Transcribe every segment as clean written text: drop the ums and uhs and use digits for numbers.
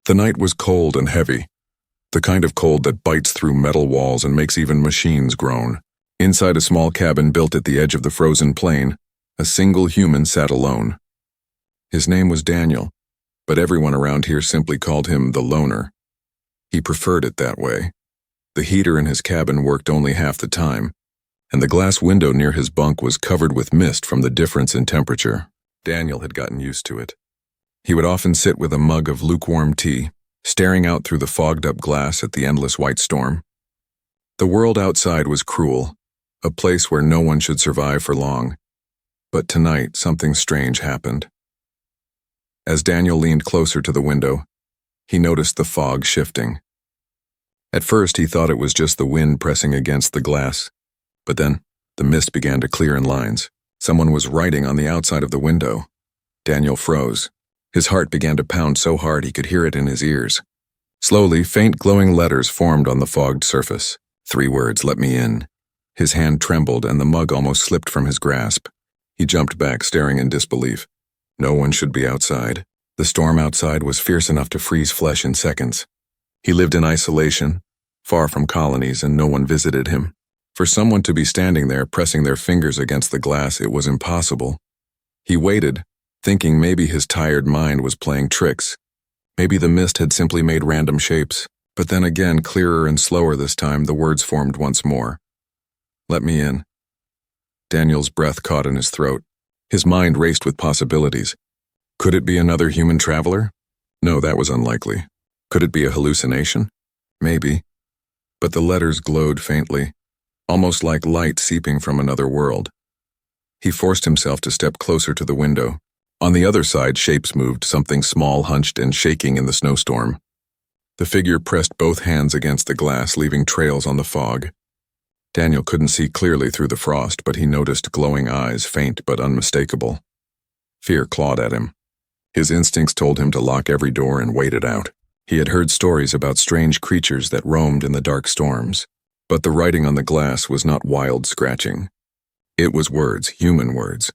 The night was cold and heavy, the kind of cold that bites through metal walls and makes even machines groan. Inside a small cabin built at the edge of the frozen plain, a single human sat alone. His name was Daniel, but everyone around here simply called him the Loner. He preferred it that way. The heater in his cabin worked only half the time, and the glass window near his bunk was covered with mist from the difference in temperature. Daniel had gotten used to it. He would often sit with a mug of lukewarm tea, staring out through the fogged-up glass at the endless white storm. The world outside was cruel, a place where no one should survive for long. But tonight, something strange happened. As Daniel leaned closer to the window, he noticed the fog shifting. At first, he thought it was just the wind pressing against the glass, but then the mist began to clear in lines. Someone was writing on the outside of the window. Daniel froze. His heart began to pound so hard he could hear it in his ears. Slowly, faint glowing letters formed on the fogged surface. 3 words, "Let me in." His hand trembled and the mug almost slipped from his grasp. He jumped back, staring in disbelief. No one should be outside. The storm outside was fierce enough to freeze flesh in seconds. He lived in isolation, far from colonies, and no one visited him. For someone to be standing there, pressing their fingers against the glass, it was impossible. He waited, thinking maybe his tired mind was playing tricks. Maybe the mist had simply made random shapes. But then again, clearer and slower this time, the words formed once more. "Let me in." Daniel's breath caught in his throat. His mind raced with possibilities. Could it be another human traveler? No, that was unlikely. Could it be a hallucination? Maybe. But the letters glowed faintly, almost like light seeping from another world. He forced himself to step closer to the window. On the other side, shapes moved, something small, hunched and shaking in the snowstorm. The figure pressed both hands against the glass, leaving trails on the fog. Daniel couldn't see clearly through the frost, but he noticed glowing eyes, faint but unmistakable. Fear clawed at him. His instincts told him to lock every door and wait it out. He had heard stories about strange creatures that roamed in the dark storms, but the writing on the glass was not wild scratching. It was words, human words.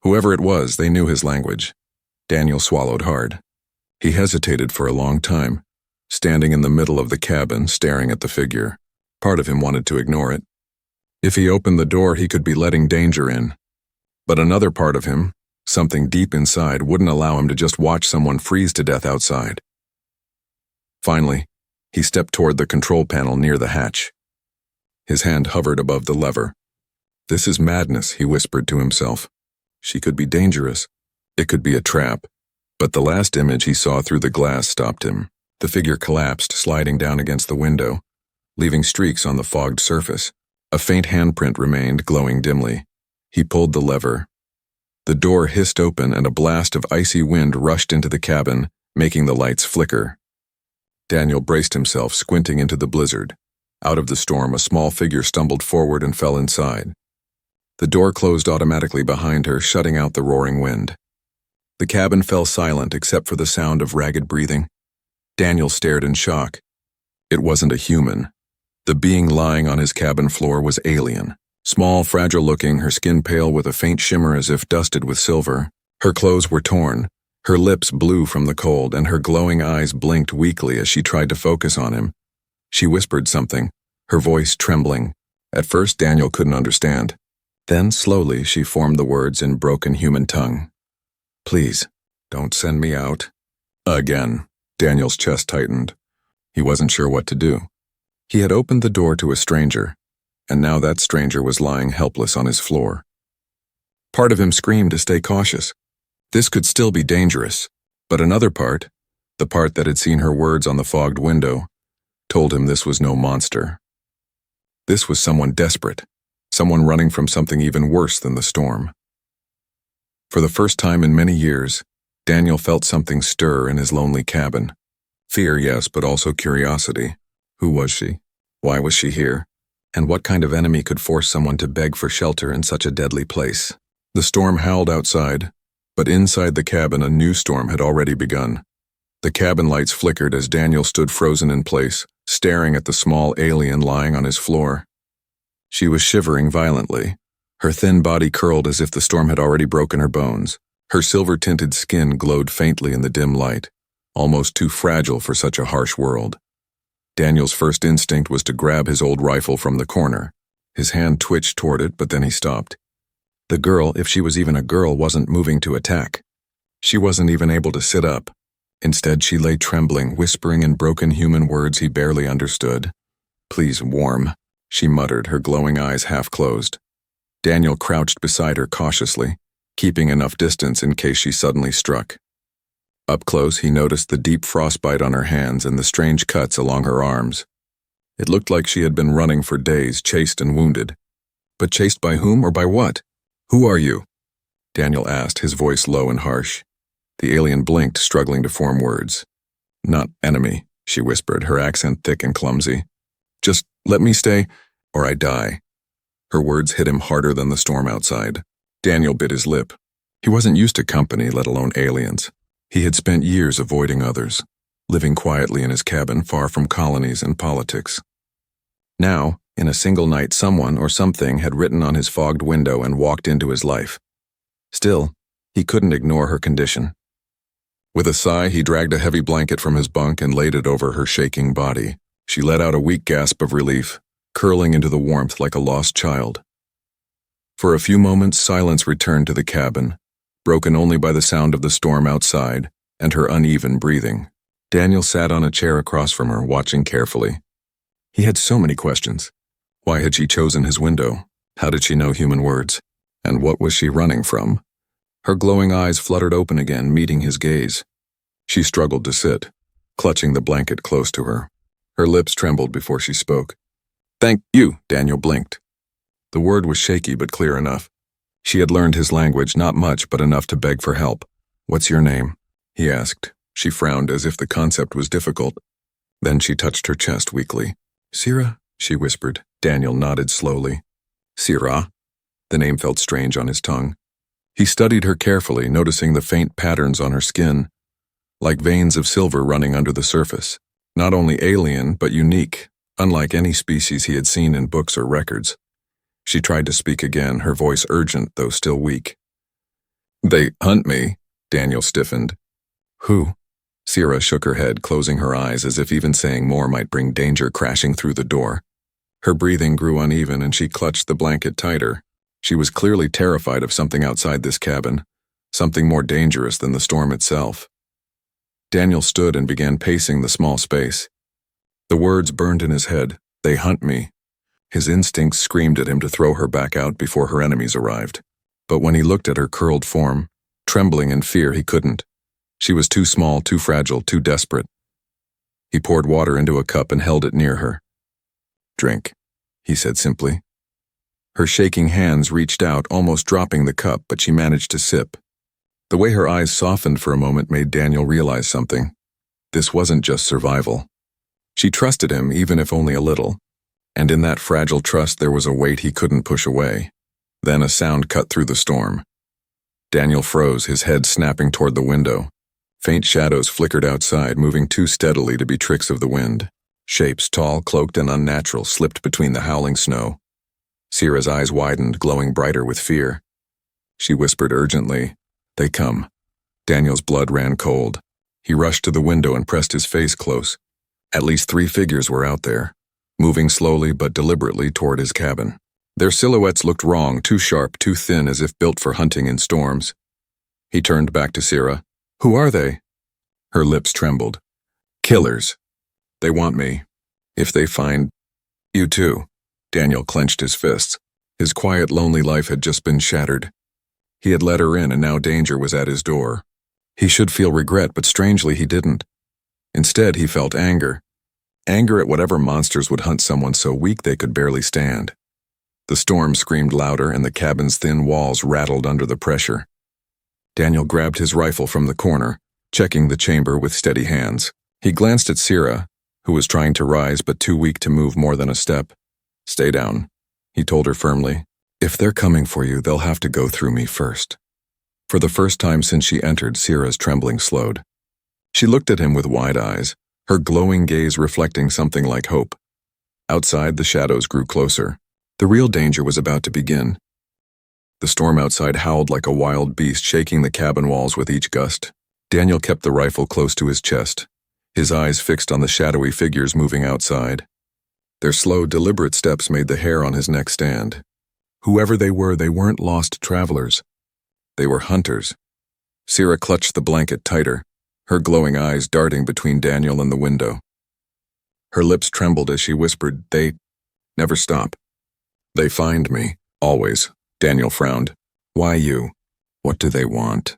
Whoever it was, they knew his language. Daniel swallowed hard. He hesitated for a long time, standing in the middle of the cabin, staring at the figure. Part of him wanted to ignore it. If he opened the door, he could be letting danger in. But another part of him, something deep inside, wouldn't allow him to just watch someone freeze to death outside. Finally, he stepped toward the control panel near the hatch. His hand hovered above the lever. "This is madness," he whispered to himself. She could be dangerous. It could be a trap. But the last image he saw through the glass stopped him. The figure collapsed, sliding down against the window, leaving streaks on the fogged surface. A faint handprint remained, glowing dimly. He pulled the lever. The door hissed open and a blast of icy wind rushed into the cabin, making the lights flicker. Daniel braced himself, squinting into the blizzard. Out of the storm, a small figure stumbled forward and fell inside. The door closed automatically behind her, shutting out the roaring wind. The cabin fell silent except for the sound of ragged breathing. Daniel stared in shock. It wasn't a human. The being lying on his cabin floor was alien. Small, fragile-looking, her skin pale with a faint shimmer as if dusted with silver. Her clothes were torn, her lips blue from the cold, and her glowing eyes blinked weakly as she tried to focus on him. She whispered something, her voice trembling. At first, Daniel couldn't understand. Then, slowly, she formed the words in broken human tongue. "Please, don't send me out." Again, Daniel's chest tightened. He wasn't sure what to do. He had opened the door to a stranger, and now that stranger was lying helpless on his floor. Part of him screamed to stay cautious. This could still be dangerous, but another part, the part that had seen her words on the fogged window, told him this was no monster. This was someone desperate. Someone running from something even worse than the storm. For the first time in many years, Daniel felt something stir in his lonely cabin. Fear, yes, but also curiosity. Who was she? Why was she here? And what kind of enemy could force someone to beg for shelter in such a deadly place? The storm howled outside, but inside the cabin a new storm had already begun. The cabin lights flickered as Daniel stood frozen in place, staring at the small alien lying on his floor. She was shivering violently. Her thin body curled as if the storm had already broken her bones. Her silver-tinted skin glowed faintly in the dim light. almost too fragile for such a harsh world. Daniel's first instinct was to grab his old rifle from the corner. His hand twitched toward it, but then he stopped. The girl, if she was even a girl, wasn't moving to attack. She wasn't even able to sit up. Instead, she lay trembling, whispering in broken human words he barely understood. "Please, warm," she muttered, her glowing eyes half closed. Daniel crouched beside her cautiously, keeping enough distance in case she suddenly struck. Up close, he noticed the deep frostbite on her hands and the strange cuts along her arms. It looked like she had been running for days, chased and wounded. But chased by whom or by what? "Who are you?" Daniel asked, his voice low and harsh. The alien blinked, struggling to form words. "Not enemy," she whispered, her accent thick and clumsy. "Just let me stay, or I die." Her words hit him harder than the storm outside. Daniel bit his lip. He wasn't used to company, let alone aliens. He had spent years avoiding others, living quietly in his cabin far from colonies and politics. Now, in a single night, someone or something had written on his fogged window and walked into his life. Still, he couldn't ignore her condition. With a sigh, he dragged a heavy blanket from his bunk and laid it over her shaking body. She let out a weak gasp of relief, curling into the warmth like a lost child. For a few moments, silence returned to the cabin, broken only by the sound of the storm outside and her uneven breathing. Daniel sat on a chair across from her, watching carefully. He had so many questions. Why had she chosen his window? How did she know human words? And what was she running from? Her glowing eyes fluttered open again, meeting his gaze. She struggled to sit, clutching the blanket close to her. Her lips trembled before she spoke. "Thank you," Daniel blinked. The word was shaky but clear enough. She had learned his language, not much, but enough to beg for help. "What's your name?" he asked. She frowned as if the concept was difficult. Then she touched her chest weakly. "Sira," she whispered. Daniel nodded slowly. "Sira?" The name felt strange on his tongue. He studied her carefully, noticing the faint patterns on her skin, like veins of silver running under the surface. Not only alien, but unique, unlike any species he had seen in books or records. She tried to speak again, her voice urgent, though still weak. "They hunt me," Daniel stiffened. "Who?" Sira shook her head, closing her eyes as if even saying more might bring danger crashing through the door. Her breathing grew uneven and she clutched the blanket tighter. She was clearly terrified of something outside this cabin, something more dangerous than the storm itself. Daniel stood and began pacing the small space. The words burned in his head. "They hunt me." His instincts screamed at him to throw her back out before her enemies arrived. But when he looked at her curled form, trembling in fear, he couldn't. She was too small, too fragile, too desperate. He poured water into a cup and held it near her. "Drink," he said simply. Her shaking hands reached out, almost dropping the cup, but she managed to sip. The way her eyes softened for a moment made Daniel realize something. This wasn't just survival. She trusted him, even if only a little. And in that fragile trust there was a weight he couldn't push away. Then a sound cut through the storm. Daniel froze, his head snapping toward the window. Faint shadows flickered outside, moving too steadily to be tricks of the wind. Shapes, tall, cloaked, and unnatural, slipped between the howling snow. Sira's eyes widened, glowing brighter with fear. She whispered urgently, "They come." Daniel's blood ran cold. He rushed to the window and pressed his face close. At least 3 figures were out there, moving slowly but deliberately toward his cabin. Their silhouettes looked wrong, too sharp, too thin, as if built for hunting in storms. He turned back to Sira. "Who are they?" Her lips trembled. "Killers. They want me. If they find you too." Daniel clenched his fists. His quiet, lonely life had just been shattered. He had let her in, and now danger was at his door. He should feel regret, but strangely he didn't. Instead, he felt anger. Anger at whatever monsters would hunt someone so weak they could barely stand. The storm screamed louder, and the cabin's thin walls rattled under the pressure. Daniel grabbed his rifle from the corner, checking the chamber with steady hands. He glanced at Sira, who was trying to rise but too weak to move more than a step. "Stay down," he told her firmly. "If they're coming for you, they'll have to go through me first." For the first time since she entered, Sira's trembling slowed. She looked at him with wide eyes, her glowing gaze reflecting something like hope. Outside, the shadows grew closer. The real danger was about to begin. The storm outside howled like a wild beast, shaking the cabin walls with each gust. Daniel kept the rifle close to his chest, his eyes fixed on the shadowy figures moving outside. Their slow, deliberate steps made the hair on his neck stand. Whoever they weren't lost travelers. They were hunters. Sierra clutched the blanket tighter, her glowing eyes darting between Daniel and the window. Her lips trembled as she whispered, "They never stop. They find me, always." Daniel frowned. "Why you? What do they want?"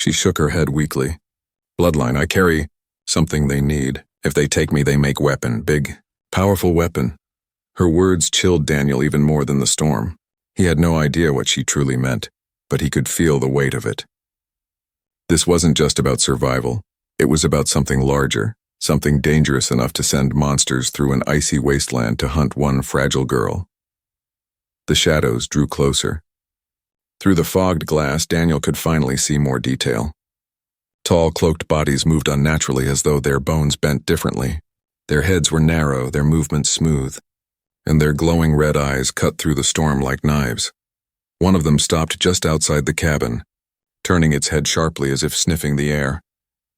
She shook her head weakly. "Bloodline, I carry something they need. If they take me, they make weapon, big, powerful weapon." Her words chilled Daniel even more than the storm. He had no idea what she truly meant, but he could feel the weight of it. This wasn't just about survival. It was about something larger, something dangerous enough to send monsters through an icy wasteland to hunt one fragile girl. The shadows drew closer. Through the fogged glass, Daniel could finally see more detail. Tall, cloaked bodies moved unnaturally as though their bones bent differently. Their heads were narrow, their movements smooth, and their glowing red eyes cut through the storm like knives. One of them stopped just outside the cabin, turning its head sharply as if sniffing the air.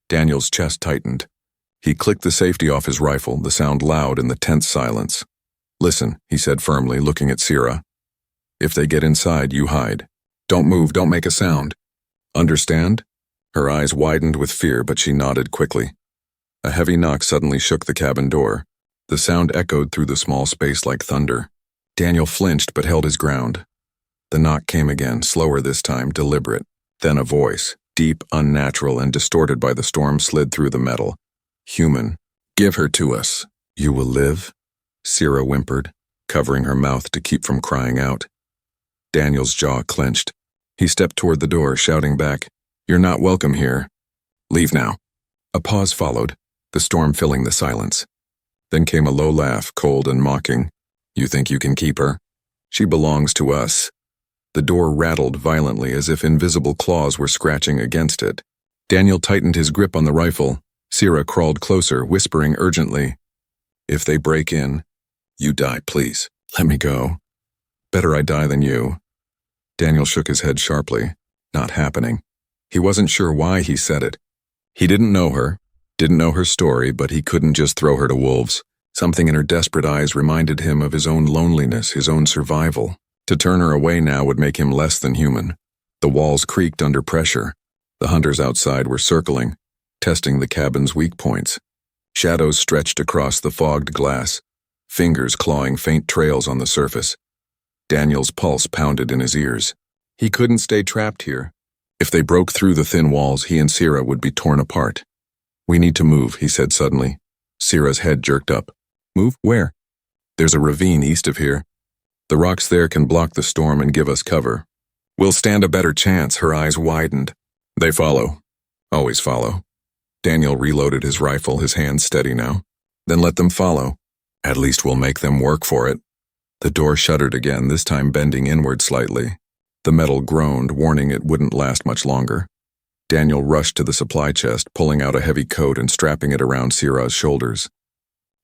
Daniel's chest tightened. He clicked the safety off his rifle, the sound loud in the tense silence. "Listen," he said firmly, looking at Sierra. "If they get inside, you hide. Don't move, don't make a sound. Understand?" Her eyes widened with fear, but she nodded quickly. A heavy knock suddenly shook the cabin door. The sound echoed through the small space like thunder. Daniel flinched but held his ground. The knock came again, slower this time, deliberate. Then a voice, deep, unnatural, and distorted by the storm, slid through the metal. "Human, give her to us. You will live?" Sierra whimpered, covering her mouth to keep from crying out. Daniel's jaw clenched. He stepped toward the door, shouting back, "You're not welcome here. Leave now." A pause followed, the storm filling the silence. Then came a low laugh, cold and mocking. "You think you can keep her? She belongs to us." The door rattled violently as if invisible claws were scratching against it. Daniel tightened his grip on the rifle. Sierra crawled closer, whispering urgently, "If they break in, you die, please. Let me go. Better I die than you." Daniel shook his head sharply. Not happening. He wasn't sure why he said it. He didn't know her story, but he couldn't just throw her to wolves. Something in her desperate eyes reminded him of his own loneliness, his own survival. To turn her away now would make him less than human. The walls creaked under pressure. The hunters outside were circling, testing the cabin's weak points. Shadows stretched across the fogged glass, fingers clawing faint trails on the surface. Daniel's pulse pounded in his ears. He couldn't stay trapped here. If they broke through the thin walls, he and Sierra would be torn apart. "We need to move," he said suddenly. Sierra's head jerked up. "Move? Where?" "There's a ravine east of here. The rocks there can block the storm and give us cover. We'll stand a better chance." Her eyes widened. "They follow. Always follow." Daniel reloaded his rifle, his hands steady now. "Then let them follow. At least we'll make them work for it." The door shuddered again, this time bending inward slightly. The metal groaned, warning it wouldn't last much longer. Daniel rushed to the supply chest, pulling out a heavy coat and strapping it around Sierra's shoulders.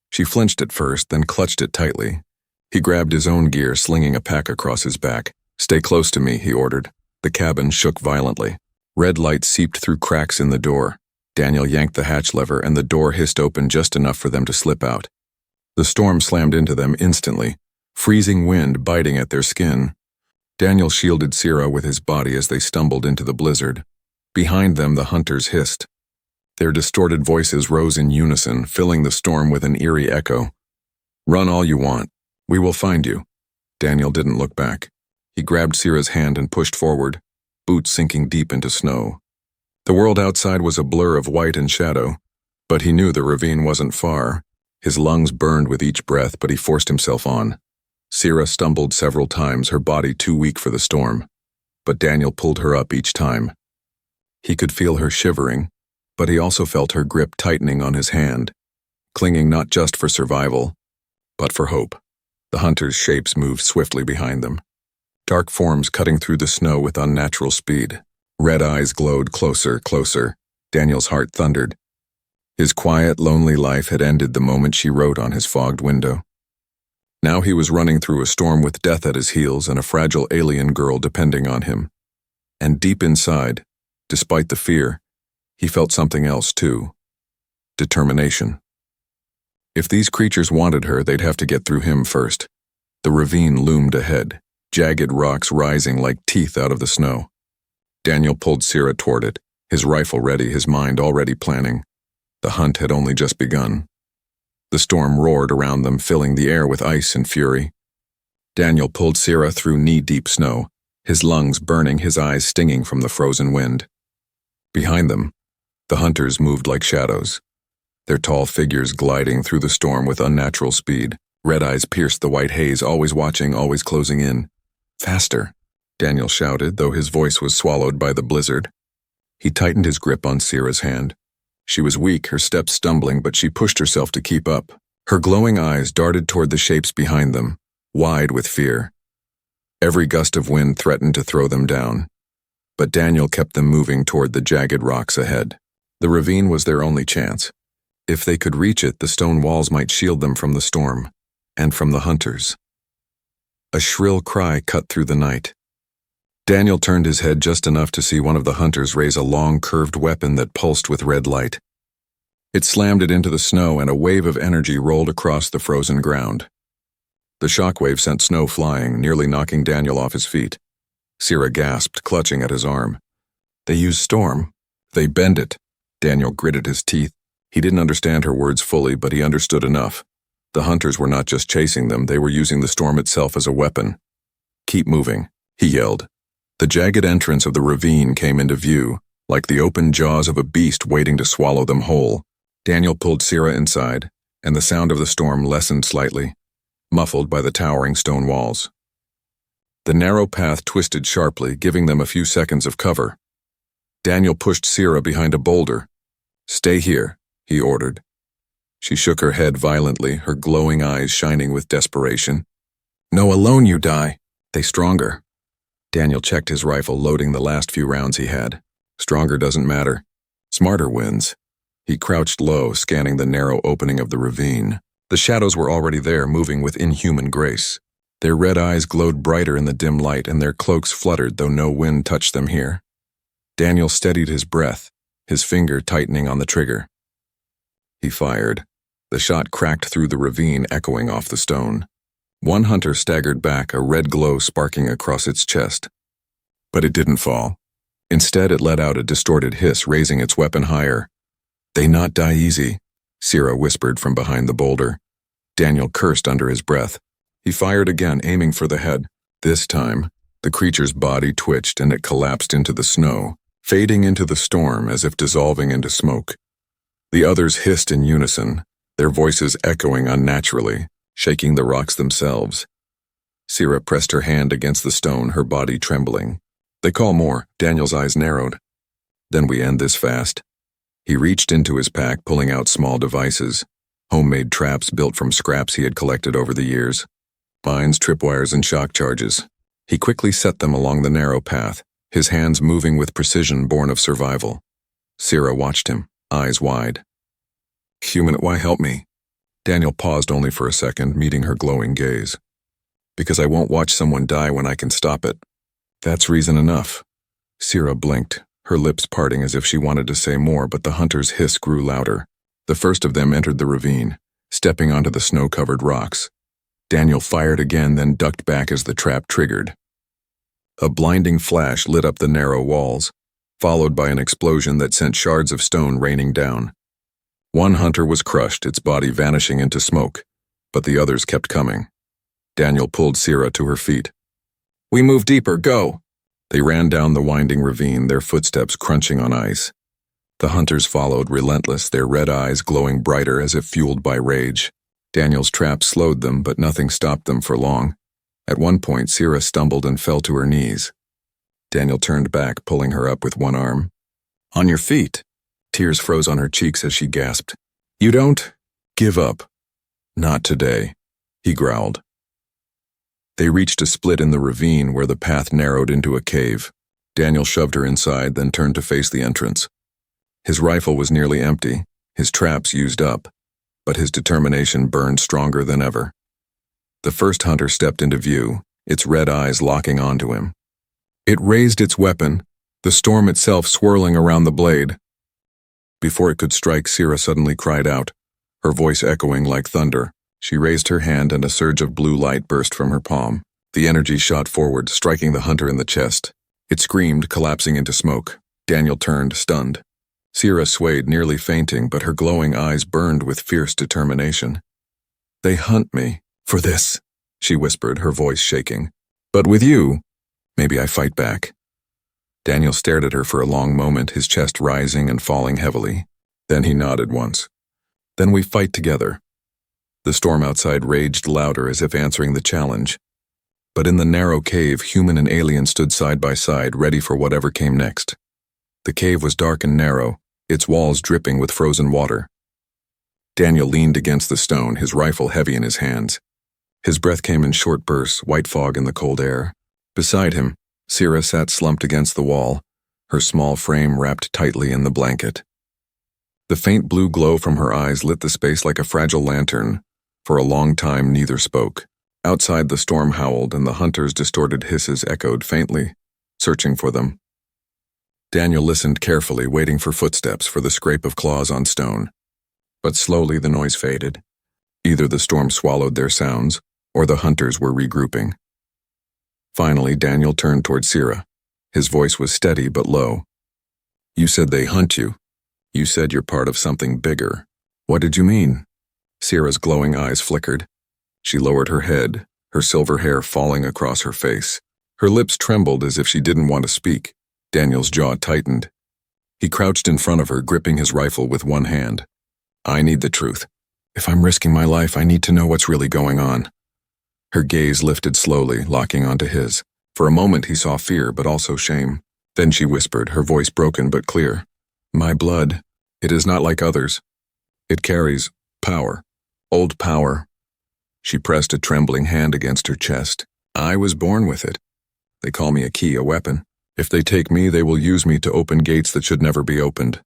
She flinched at first, then clutched it tightly. He grabbed his own gear, slinging a pack across his back. "Stay close to me," he ordered. The cabin shook violently. Red light seeped through cracks in the door. Daniel yanked the hatch lever, and the door hissed open just enough for them to slip out. The storm slammed into them instantly, freezing wind biting at their skin. Daniel shielded Sierra with his body as they stumbled into the blizzard. Behind them, the hunters hissed. Their distorted voices rose in unison, filling the storm with an eerie echo. "Run all you want. We will find you." Daniel didn't look back. He grabbed Sierra's hand and pushed forward, boots sinking deep into snow. The world outside was a blur of white and shadow, but he knew the ravine wasn't far. His lungs burned with each breath, but he forced himself on. Sierra stumbled several times, her body too weak for the storm, but Daniel pulled her up each time. He could feel her shivering, but he also felt her grip tightening on his hand, clinging not just for survival, but for hope. The hunters' shapes moved swiftly behind them, dark forms cutting through the snow with unnatural speed. Red eyes glowed closer, closer. Daniel's heart thundered. His quiet, lonely life had ended the moment she wrote on his fogged window. Now he was running through a storm with death at his heels and a fragile alien girl depending on him. And deep inside, despite the fear, He felt something else, too. Determination. If these creatures wanted her, they'd have to get through him first. The ravine loomed ahead, jagged rocks rising like teeth out of the snow. Daniel pulled Sierra toward it, his rifle ready, his mind already planning. The hunt had only just begun. The storm roared around them, filling the air with ice and fury. Daniel pulled Sierra through knee-deep snow, his lungs burning, his eyes stinging from the frozen wind. Behind them, the hunters moved like shadows, their tall figures gliding through the storm with unnatural speed. Red eyes pierced the white haze, always watching, always closing in. "Faster," Daniel shouted, though his voice was swallowed by the blizzard. He tightened his grip on Sierra's hand. She was weak, her steps stumbling, but she pushed herself to keep up. Her glowing eyes darted toward the shapes behind them, wide with fear. Every gust of wind threatened to throw them down, but Daniel kept them moving toward the jagged rocks ahead. The ravine was their only chance. If they could reach it, the stone walls might shield them from the storm, and from the hunters. A shrill cry cut through the night. Daniel turned his head just enough to see one of the hunters raise a long, curved weapon that pulsed with red light. It slammed it into the snow, and a wave of energy rolled across the frozen ground. The shockwave sent snow flying, nearly knocking Daniel off his feet. Sierra gasped, clutching at his arm. "They use storm. They bend it." Daniel gritted his teeth. He didn't understand her words fully, but he understood enough. The hunters were not just chasing them, they were using the storm itself as a weapon. "Keep moving," he yelled. The jagged entrance of the ravine came into view, like the open jaws of a beast waiting to swallow them whole. Daniel pulled Sierra inside, and the sound of the storm lessened slightly, muffled by the towering stone walls. The narrow path twisted sharply, giving them a few seconds of cover. Daniel pushed Sierra behind a boulder. "Stay here," he ordered. She shook her head violently, her glowing eyes shining with desperation. "No, alone you die. They stronger." Daniel checked his rifle, loading the last few rounds he had. Stronger doesn't matter. Smarter wins. He crouched low, scanning the narrow opening of the ravine. The shadows were already there, moving with inhuman grace. Their red eyes glowed brighter in the dim light, and their cloaks fluttered, though no wind touched them here. Daniel steadied his breath, his finger tightening on the trigger. He fired. The shot cracked through the ravine, echoing off the stone. One hunter staggered back, a red glow sparking across its chest. But it didn't fall. Instead, it let out a distorted hiss, raising its weapon higher. "They not die easy," Sierra whispered from behind the boulder. Daniel cursed under his breath. He fired again, aiming for the head. This time, the creature's body twitched and it collapsed into the snow, fading into the storm as if dissolving into smoke. The others hissed in unison, their voices echoing unnaturally, shaking the rocks themselves. Sierra pressed her hand against the stone, her body trembling. "They call more." Daniel's eyes narrowed. "Then we end this fast." He reached into his pack, pulling out small devices, homemade traps built from scraps he had collected over the years. Mines, tripwires, and shock charges. He quickly set them along the narrow path, his hands moving with precision born of survival. Sierra watched him, eyes wide. "Human, why help me?" Daniel paused only for a second, meeting her glowing gaze. "Because I won't watch someone die when I can stop it." "That's reason enough." Sierra blinked, her lips parting as if she wanted to say more, but the hunter's hiss grew louder. The first of them entered the ravine, stepping onto the snow-covered rocks. Daniel fired again, then ducked back as the trap triggered. A blinding flash lit up the narrow walls, followed by an explosion that sent shards of stone raining down. One hunter was crushed, its body vanishing into smoke, but the others kept coming. Daniel pulled Sierra to her feet. "We move deeper, go!" They ran down the winding ravine, their footsteps crunching on ice. The hunters followed, relentless, their red eyes glowing brighter as if fueled by rage. Daniel's trap slowed them, but nothing stopped them for long. At one point, Sierra stumbled and fell to her knees. Daniel turned back, pulling her up with one arm. "On your feet." Tears froze on her cheeks as she gasped. "You don't give up." "Not today," he growled. They reached a split in the ravine where the path narrowed into a cave. Daniel shoved her inside, then turned to face the entrance. His rifle was nearly empty, his traps used up, but his determination burned stronger than ever. The first hunter stepped into view, its red eyes locking onto him. It raised its weapon, the storm itself swirling around the blade. Before it could strike, Sira suddenly cried out, her voice echoing like thunder. She raised her hand and a surge of blue light burst from her palm. The energy shot forward, striking the hunter in the chest. It screamed, collapsing into smoke. Daniel turned, stunned. Sira swayed, nearly fainting, but her glowing eyes burned with fierce determination. "They hunt me for this," she whispered, her voice shaking. "But with you, maybe I fight back." Daniel stared at her for a long moment, his chest rising and falling heavily. Then he nodded once. "Then we fight together." The storm outside raged louder as if answering the challenge. But in the narrow cave, human and alien stood side by side, ready for whatever came next. The cave was dark and narrow, its walls dripping with frozen water. Daniel leaned against the stone, his rifle heavy in his hands. His breath came in short bursts, white fog in the cold air. Beside him, Sira sat slumped against the wall, her small frame wrapped tightly in the blanket. The faint blue glow from her eyes lit the space like a fragile lantern. For a long time, neither spoke. Outside, the storm howled, and the hunters' distorted hisses echoed faintly, searching for them. Daniel listened carefully, waiting for footsteps, for the scrape of claws on stone. But slowly the noise faded. Either the storm swallowed their sounds, or the hunters were regrouping. Finally, Daniel turned toward Sira. His voice was steady but low. "You said they hunt you. You said you're part of something bigger. What did you mean?" Sira's glowing eyes flickered. She lowered her head, her silver hair falling across her face. Her lips trembled as if she didn't want to speak. Daniel's jaw tightened. He crouched in front of her, gripping his rifle with one hand. "I need the truth. If I'm risking my life, I need to know what's really going on." Her gaze lifted slowly, locking onto his. For a moment he saw fear, but also shame. Then she whispered, her voice broken but clear. "My blood, it is not like others. It carries power. Old power." She pressed a trembling hand against her chest. "I was born with it. They call me a key, a weapon. If they take me, they will use me to open gates that should never be opened."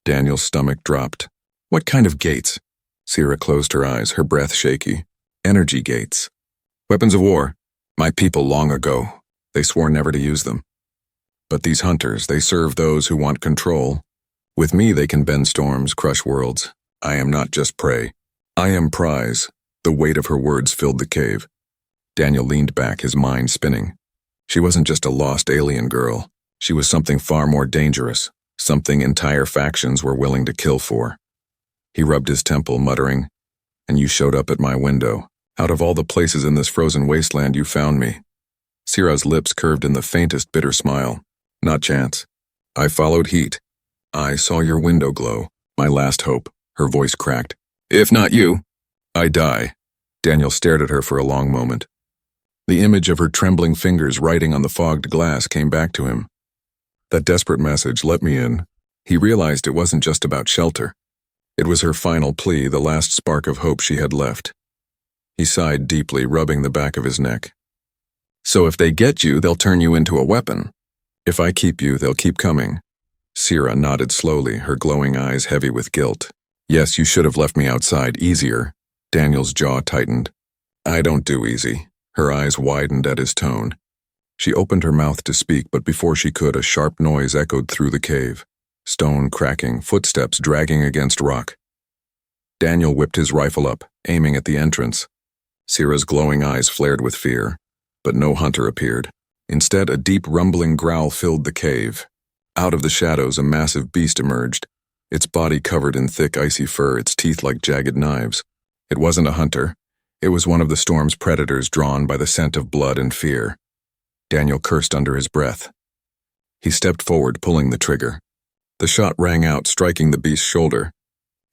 Daniel's stomach dropped. "What kind of gates?" Sira closed her eyes, her breath shaky. "Energy gates. Weapons of war. My people long ago. They swore never to use them. But these hunters, they serve those who want control. With me they can bend storms, crush worlds. I am not just prey. I am prize." The weight of her words filled the cave. Daniel leaned back, his mind spinning. She wasn't just a lost alien girl. She was something far more dangerous, something entire factions were willing to kill for. He rubbed his temple, muttering, "And you showed up at my window. Out of all the places in this frozen wasteland, you found me." Sira's lips curved in the faintest bitter smile. "Not chance. I followed heat. I saw your window glow. My last hope." Her voice cracked. "If not you, I die." Daniel stared at her for a long moment. The image of her trembling fingers writing on the fogged glass came back to him. That desperate message, "Let me in." He realized it wasn't just about shelter. It was her final plea, the last spark of hope she had left. He sighed deeply, rubbing the back of his neck. "So if they get you, they'll turn you into a weapon. If I keep you, they'll keep coming." Sira nodded slowly, her glowing eyes heavy with guilt. "Yes, you should have left me outside, easier." Daniel's jaw tightened. "I don't do easy." Her eyes widened at his tone. She opened her mouth to speak, but before she could, a sharp noise echoed through the cave. Stone cracking, footsteps dragging against rock. Daniel whipped his rifle up, aiming at the entrance. Sira's glowing eyes flared with fear, but no hunter appeared. Instead, a deep rumbling growl filled the cave. Out of the shadows, a massive beast emerged, its body covered in thick, icy fur, its teeth like jagged knives. It wasn't a hunter. It was one of the storm's predators, drawn by the scent of blood and fear. Daniel cursed under his breath. He stepped forward, pulling the trigger. The shot rang out, striking the beast's shoulder.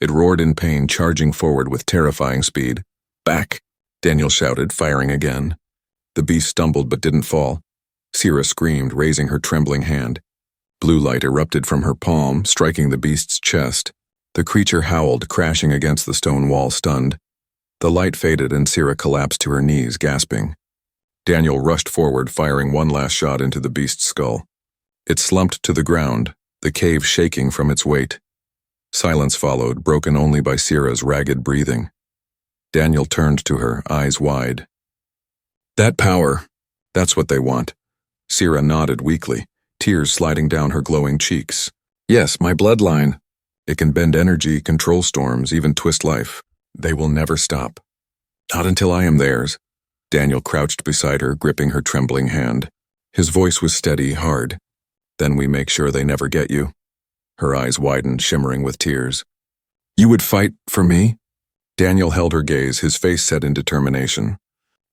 It roared in pain, charging forward with terrifying speed. "Back!" Daniel shouted, firing again. The beast stumbled but didn't fall. Sira screamed, raising her trembling hand. Blue light erupted from her palm, striking the beast's chest. The creature howled, crashing against the stone wall, stunned. The light faded and Sira collapsed to her knees, gasping. Daniel rushed forward, firing one last shot into the beast's skull. It slumped to the ground, the cave shaking from its weight. Silence followed, broken only by Sira's ragged breathing. Daniel turned to her, eyes wide. "That power, that's what they want." Sira nodded weakly, tears sliding down her glowing cheeks. "Yes, my bloodline. It can bend energy, control storms, even twist life. They will never stop. Not until I am theirs. Daniel crouched beside her, gripping her trembling hand. His voice was steady, hard. Then we make sure they never get you. Her eyes widened, shimmering with tears. You would fight for me? Daniel held her gaze, his face set in determination.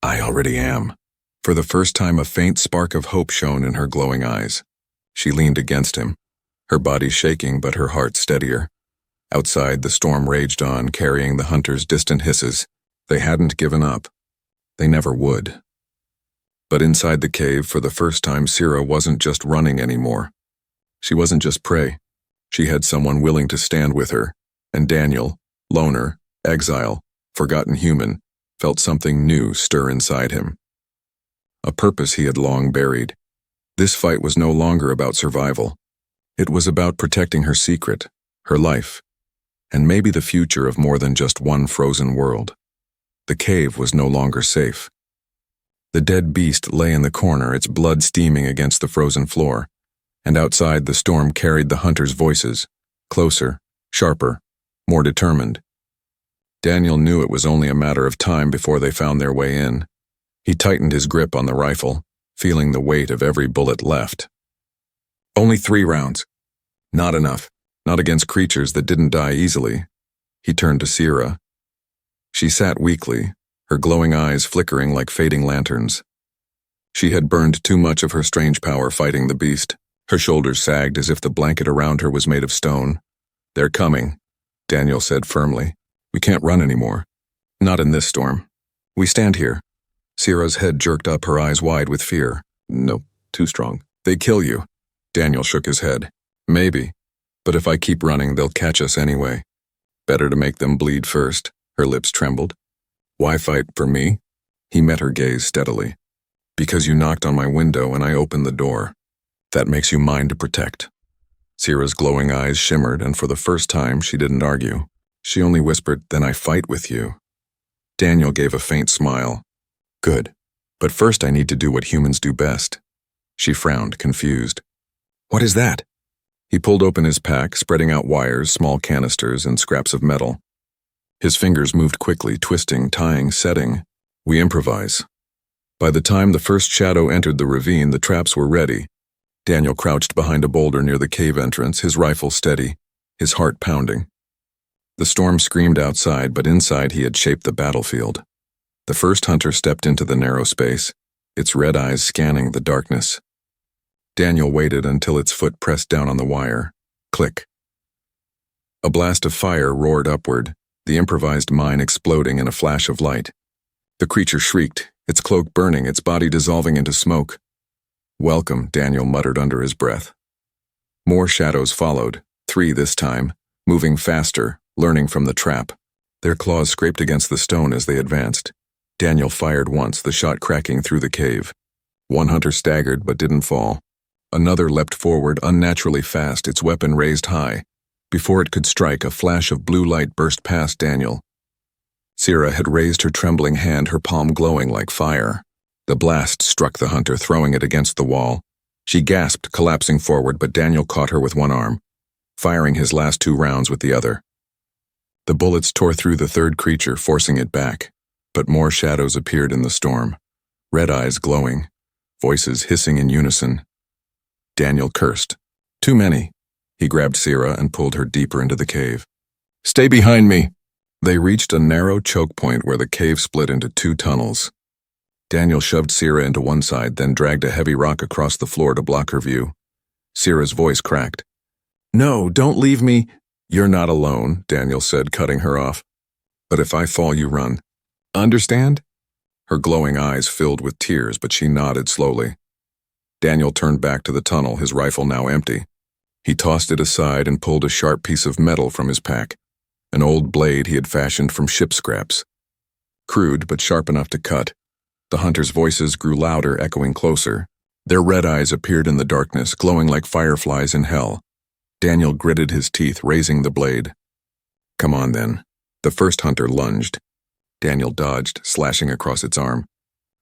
I already am. For the first time, a faint spark of hope shone in her glowing eyes. She leaned against him, her body shaking but her heart steadier. Outside, the storm raged on, carrying the hunters' distant hisses. They hadn't given up. They never would. But inside the cave, for the first time, Sira wasn't just running anymore. She wasn't just prey. She had someone willing to stand with her, and Daniel, loner, exile, forgotten human, felt something new stir inside him. A purpose he had long buried. This fight was no longer about survival. It was about protecting her secret, her life, and maybe the future of more than just one frozen world. The cave was no longer safe. The dead beast lay in the corner, its blood steaming against the frozen floor, and outside the storm carried the hunters' voices, closer, sharper, more determined. Daniel knew it was only a matter of time before they found their way in. He tightened his grip on the rifle, feeling the weight of every bullet left. Only 3 rounds. Not enough. Not against creatures that didn't die easily. He turned to Sira. She sat weakly, her glowing eyes flickering like fading lanterns. She had burned too much of her strange power fighting the beast. Her shoulders sagged as if the blanket around her was made of stone. They're coming, Daniel said firmly. We can't run anymore. Not in this storm. We stand here. Sira's head jerked up, her eyes wide with fear. No, too strong. They kill you. Daniel shook his head. Maybe. But if I keep running, they'll catch us anyway. Better to make them bleed first. Her lips trembled. Why fight for me? He met her gaze steadily. Because you knocked on my window and I opened the door. That makes you mine to protect. Sira's glowing eyes shimmered, and for the first time she didn't argue. She only whispered, then I fight with you. Daniel gave a faint smile. Good. But first I need to do what humans do best. She frowned, confused. What is that? He pulled open his pack, spreading out wires, small canisters, and scraps of metal. His fingers moved quickly, twisting, tying, setting. We improvise. By the time the first shadow entered the ravine, the traps were ready. Daniel crouched behind a boulder near the cave entrance, his rifle steady, his heart pounding. The storm screamed outside, but inside he had shaped the battlefield. The first hunter stepped into the narrow space, its red eyes scanning the darkness. Daniel waited until its foot pressed down on the wire. Click. A blast of fire roared upward, the improvised mine exploding in a flash of light. The creature shrieked, its cloak burning, its body dissolving into smoke. Welcome, Daniel muttered under his breath. More shadows followed, 3 this time, moving faster, learning from the trap. Their claws scraped against the stone as they advanced. Daniel fired once, the shot cracking through the cave. One hunter staggered but didn't fall. Another leapt forward unnaturally fast, its weapon raised high. Before it could strike, a flash of blue light burst past Daniel. Sira had raised her trembling hand, her palm glowing like fire. The blast struck the hunter, throwing it against the wall. She gasped, collapsing forward, but Daniel caught her with one arm, firing his last 2 rounds with the other. The bullets tore through the third creature, forcing it back. But more shadows appeared in the storm, red eyes glowing, voices hissing in unison. Daniel cursed. Too many. He grabbed Sira and pulled her deeper into the cave. Stay behind me! They reached a narrow choke point where the cave split into 2 tunnels. Daniel shoved Sira into one side, then dragged a heavy rock across the floor to block her view. Sira's voice cracked. No, don't leave me. You're not alone, Daniel said, cutting her off. But if I fall, you run. Understand? Her glowing eyes filled with tears, but she nodded slowly. Daniel turned back to the tunnel, his rifle now empty. He tossed it aside and pulled a sharp piece of metal from his pack, an old blade he had fashioned from ship scraps. Crude, but sharp enough to cut. The hunters' voices grew louder, echoing closer. Their red eyes appeared in the darkness, glowing like fireflies in hell. Daniel gritted his teeth, raising the blade. Come on, then. The first hunter lunged. Daniel dodged, slashing across its arm.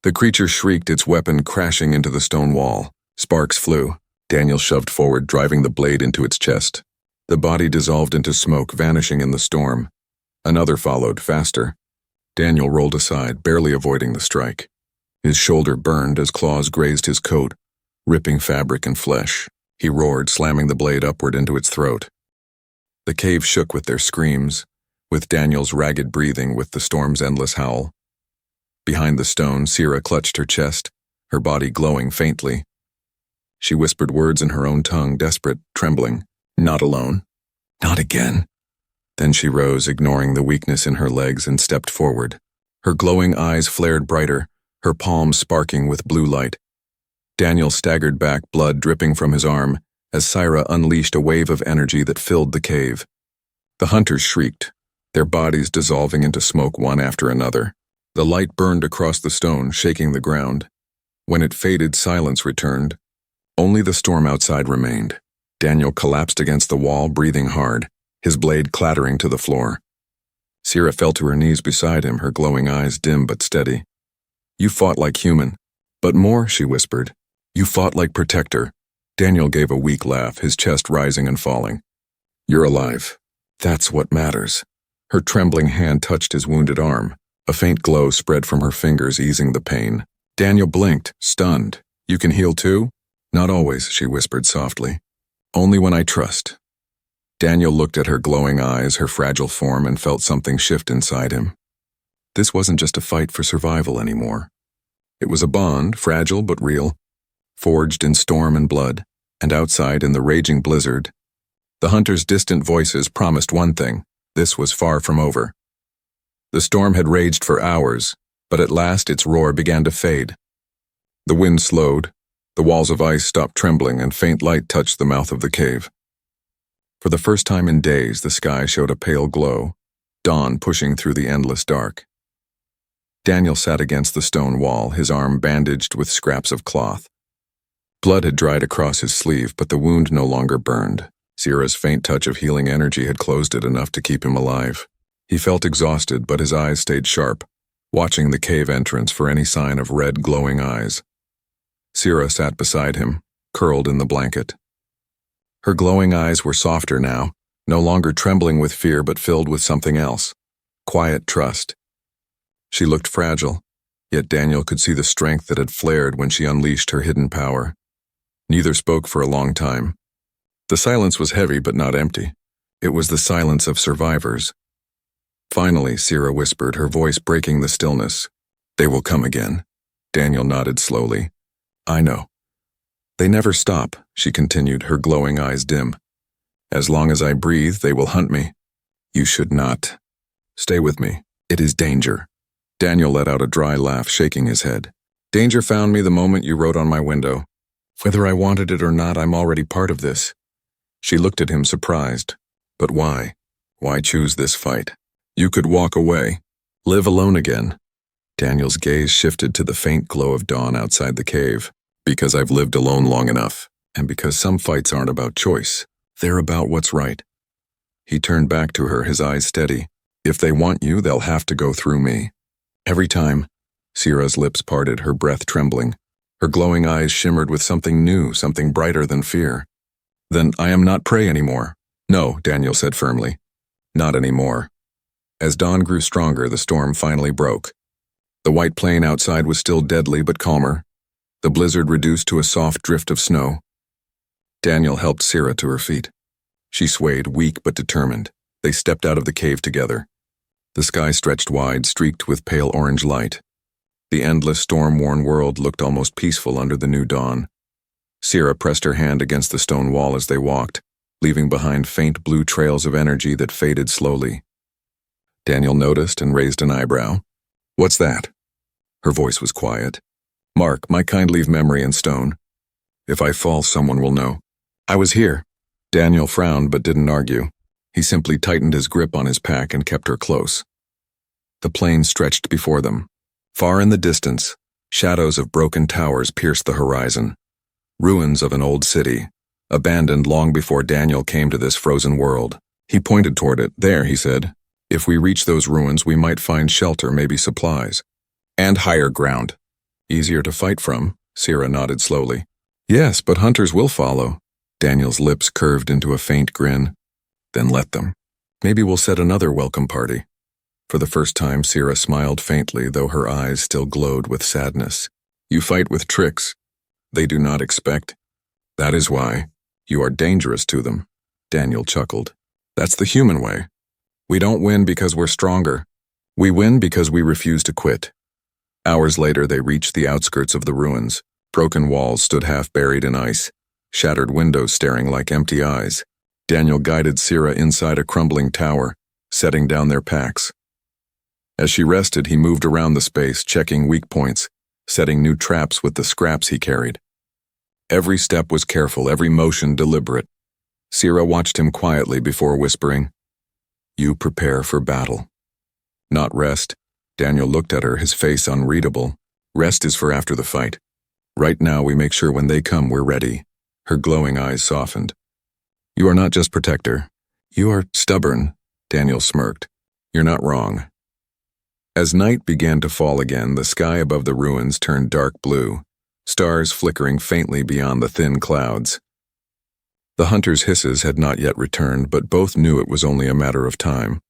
The creature shrieked, its weapon crashing into the stone wall. Sparks flew. Daniel shoved forward, driving the blade into its chest. The body dissolved into smoke, vanishing in the storm. Another followed, faster. Daniel rolled aside, barely avoiding the strike. His shoulder burned as claws grazed his coat, ripping fabric and flesh. He roared, slamming the blade upward into its throat. The cave shook with their screams, with Daniel's ragged breathing, with the storm's endless howl. Behind the stone, Sira clutched her chest, her body glowing faintly. She whispered words in her own tongue, desperate, trembling. Not alone. Not again. Then she rose, ignoring the weakness in her legs, and stepped forward. Her glowing eyes flared brighter, her palms sparking with blue light. Daniel staggered back, blood dripping from his arm, as Sira unleashed a wave of energy that filled the cave. The hunters shrieked, their bodies dissolving into smoke one after another. The light burned across the stone, shaking the ground. When it faded, silence returned. Only the storm outside remained. Daniel collapsed against the wall, breathing hard, his blade clattering to the floor. Sira fell to her knees beside him, her glowing eyes dim but steady. You fought like human. But more, she whispered. You fought like protector. Daniel gave a weak laugh, his chest rising and falling. You're alive. That's what matters. Her trembling hand touched his wounded arm. A faint glow spread from her fingers, easing the pain. Daniel blinked, stunned. You can heal too? Not always, she whispered softly. Only when I trust. Daniel looked at her glowing eyes, her fragile form, and felt something shift inside him. This wasn't just a fight for survival anymore. It was a bond, fragile but real, forged in storm and blood, and outside in the raging blizzard. The hunters' distant voices promised one thing: this was far from over. The storm had raged for hours, but at last its roar began to fade. The wind slowed, the walls of ice stopped trembling, and faint light touched the mouth of the cave. For the first time in days, the sky showed a pale glow, dawn pushing through the endless dark. Daniel sat against the stone wall, his arm bandaged with scraps of cloth. Blood had dried across his sleeve, but the wound no longer burned. Sira's faint touch of healing energy had closed it enough to keep him alive. He felt exhausted, but his eyes stayed sharp, watching the cave entrance for any sign of red, glowing eyes. Sira sat beside him, curled in the blanket. Her glowing eyes were softer now, no longer trembling with fear but filled with something else. Quiet trust. She looked fragile, yet Daniel could see the strength that had flared when she unleashed her hidden power. Neither spoke for a long time. The silence was heavy but not empty. It was the silence of survivors. Finally, Sira whispered, her voice breaking the stillness. They will come again. Daniel nodded slowly. I know. They never stop, she continued, her glowing eyes dim. As long as I breathe, they will hunt me. You should not. Stay with me. It is danger. Daniel let out a dry laugh, shaking his head. Danger found me the moment you wrote on my window. Whether I wanted it or not, I'm already part of this. She looked at him, surprised. But why? Why choose this fight? You could walk away. Live alone again. Daniel's gaze shifted to the faint glow of dawn outside the cave. Because I've lived alone long enough, and because some fights aren't about choice. They're about what's right. He turned back to her, his eyes steady. If they want you, they'll have to go through me. Every time. Sira's lips parted, her breath trembling. Her glowing eyes shimmered with something new, something brighter than fear. Then I am not prey anymore. No, Daniel said firmly. Not anymore. As dawn grew stronger, the storm finally broke. The white plain outside was still deadly but calmer. The blizzard reduced to a soft drift of snow. Daniel helped Sira to her feet. She swayed, weak but determined. They stepped out of the cave together. The sky stretched wide, streaked with pale orange light. The endless, storm-worn world looked almost peaceful under the new dawn. Sira pressed her hand against the stone wall as they walked, leaving behind faint blue trails of energy that faded slowly. Daniel noticed and raised an eyebrow. What's that? Her voice was quiet. Mark, my kind leave memory in stone. If I fall, someone will know. I was here. Daniel frowned but didn't argue. He simply tightened his grip on his pack and kept her close. The plain stretched before them. Far in the distance, shadows of broken towers pierced the horizon. Ruins of an old city, abandoned long before Daniel came to this frozen world. He pointed toward it. There, he said. If we reach those ruins, we might find shelter, maybe supplies. And higher ground. Easier to fight from, Sira nodded slowly. Yes, but hunters will follow. Daniel's lips curved into a faint grin. Then let them. Maybe we'll set another welcome party. For the first time, Sierra smiled faintly, though her eyes still glowed with sadness. You fight with tricks they do not expect. That is why you are dangerous to them. Daniel chuckled. That's the human way. We don't win because we're stronger. We win because we refuse to quit. Hours later, they reached the outskirts of the ruins. Broken walls stood half buried in ice, shattered windows staring like empty eyes. Daniel guided Sierra inside a crumbling tower, setting down their packs. As she rested, he moved around the space, checking weak points, setting new traps with the scraps he carried. Every step was careful, every motion deliberate. Sierra watched him quietly before whispering, "You prepare for battle." Not rest. Daniel looked at her, his face unreadable. Rest is for after the fight. Right now we make sure when they come we're ready. Her glowing eyes softened. You are not just protector. You are stubborn, Daniel smirked. You're not wrong. As night began to fall again, the sky above the ruins turned dark blue, stars flickering faintly beyond the thin clouds. The hunters' hisses had not yet returned, but both knew it was only a matter of time.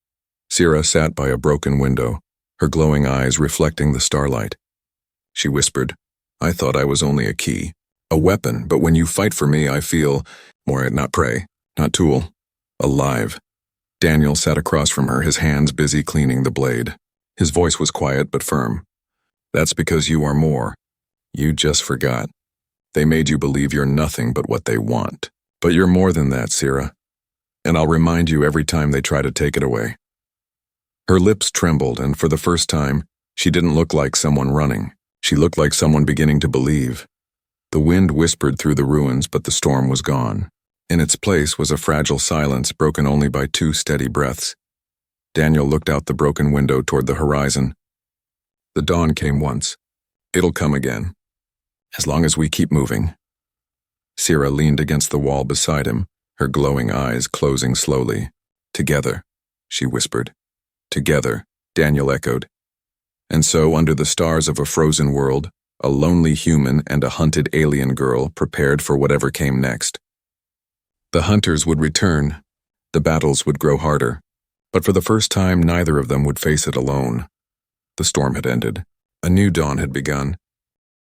Sierra sat by a broken window, her glowing eyes reflecting the starlight. She whispered, I thought I was only a key, a weapon, but when you fight for me I feel, not prey, not tool, alive. Daniel sat across from her, his hands busy cleaning the blade. His voice was quiet but firm. That's because you are more. You just forgot. They made you believe you're nothing but what they want. But you're more than that, Sierra. And I'll remind you every time they try to take it away. Her lips trembled, and for the first time, she didn't look like someone running. She looked like someone beginning to believe. The wind whispered through the ruins, but the storm was gone. In its place was a fragile silence broken only by 2 steady breaths. Daniel looked out the broken window toward the horizon. The dawn came once. It'll come again. As long as we keep moving. Sierra leaned against the wall beside him, her glowing eyes closing slowly. Together, she whispered. Together, Daniel echoed. And so, under the stars of a frozen world, a lonely human and a hunted alien girl prepared for whatever came next. The hunters would return. The battles would grow harder. But for the first time, neither of them would face it alone. The storm had ended. A new dawn had begun,